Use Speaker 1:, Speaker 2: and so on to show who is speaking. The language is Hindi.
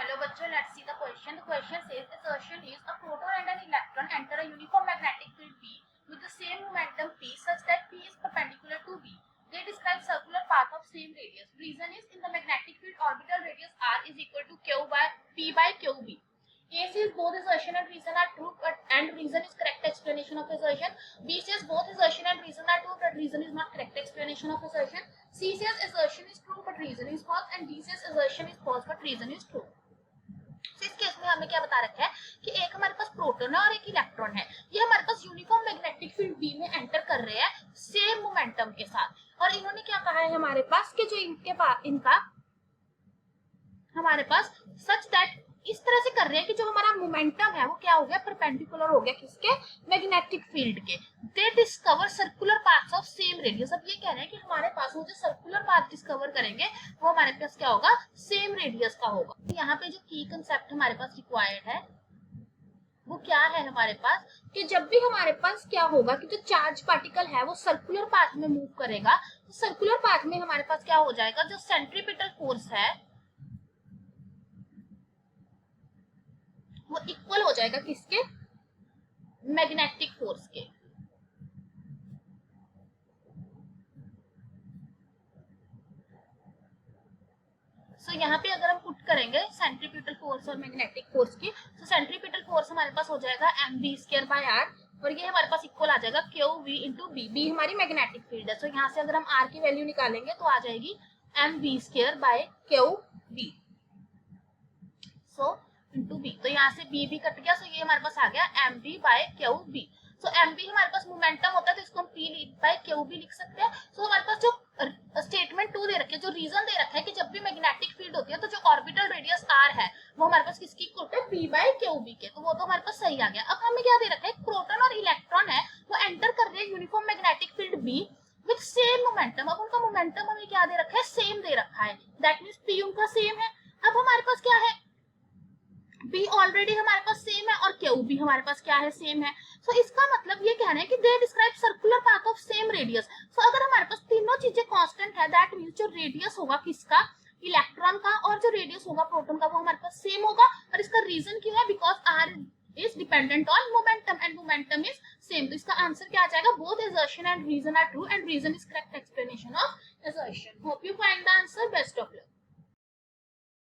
Speaker 1: Hello bachcho, let's see the question. The question says assertion is a proton and an electron enter a uniform magnetic field P with the same momentum P such that P is perpendicular to B. They describe circular path of same radius. Reason is in the magnetic field orbital radius R is equal to P by QB. A says both assertion and reason are true and reason is correct explanation of assertion. B says both assertion and reason are true but reason is not correct explanation of assertion. C says assertion is true but reason is false and D says assertion is false but reason is true. तो इस केस में हमें क्या बता रखा है कि एक हमारे पास प्रोटॉन है और एक इलेक्ट्रॉन है, ये हमारे पास यूनिफॉर्म मैग्नेटिक फील्ड बी में एंटर कर रहे हैं सेम मोमेंटम के साथ। और इन्होंने क्या कहा है हमारे पास कि जो इनका हमारे पास सच दैट इस तरह से कर रहे हैं कि जो हमारा मोमेंटम है वो क्या हो गया, परपेंडिकुलर हो गया किसके, मैग्नेटिक फील्ड के। दे discover circular paths of same radius. अब ये कह रहे हैं कि हमारे पास वो जो सर्कुलर पाथ डिस्कवर करेंगे वो हमारे पास क्या होगा, सेम रेडियस का होगा। यहाँ पे जो की कंसेप्ट हमारे पास रिक्वायर्ड है वो क्या है हमारे पास, कि जब भी हमारे पास क्या होगा कि जो चार्ज पार्टिकल है वो सर्कुलर पाथ में मूव करेगा तो सर्कुलर पाथ में हमारे पास क्या हो जाएगा, जो सेंट्रीपिटल फोर्स है वो इक्वल हो जाएगा किसके, मैग्नेटिक फोर्स के। सो यहाँ पे अगर हम पुट करेंगे सेंट्रीपिटल फोर्स और मैग्नेटिक फोर्स की, तो सेंट्रीपिटल फोर्स हमारे पास हो जाएगा mv² बाय r और ये हमारे पास इक्वल आ जाएगा QV इंटू बी। बी हमारी मैग्नेटिक फील्ड है, तो यहाँ से अगर हम r की वैल्यू निकालेंगे तो आ जाएगी mv² bye QB so into B. तो यहाँ से बी भी कट गया, सो ये हमारे पास आ गया mv बाय QB। सो mv हमारे पास मोमेंटम होता है तो इसको हम p बाय QB लिख सकते हैं। सो हमारे पास जो स्टेटमेंट 2 दे रखी है, जो रीजन दे रखा है कि जब भी मैग्नेटिक फील्ड होती है तो जो ऑर्बिटल रेडियस r है वो हमारे पास किसकी इक्वल है, p बाय QB के, तो वो तो हमारे पास सही आ गया। अब हमें क्या दे रखा है, प्रोटॉन और इलेक्ट्रॉन है वो एंटर कर रहे हैं uniform magnetic field b with same momentum. अब उनका मोमेंटम हमें क्या दे रखा है, सेम दे रखा है, दैट मींस p उनका सेम है। अब हमारे पास क्या है, B ऑलरेडी हमारे पास सेम है और QB हमारे पास क्या है, सेम है। सो इसका मतलब ये कहना है कि they describe circular path of same radius. So अगर हमारे पास तीनों चीजें कांस्टेंट है दैट मींस जो रेडियस होगा किसका, इलेक्ट्रॉन का, और जो रेडियस होगा प्रोटॉन का वो हमारे पास सेम होगा। और इसका रीजन क्यों है, because R is dependent on momentum and momentum is same. तो इसका आंसर क्या आ जाएगा, both assertion and reason are true and reason is correct explanation of assertion। Hope you find the answer. Best of luck.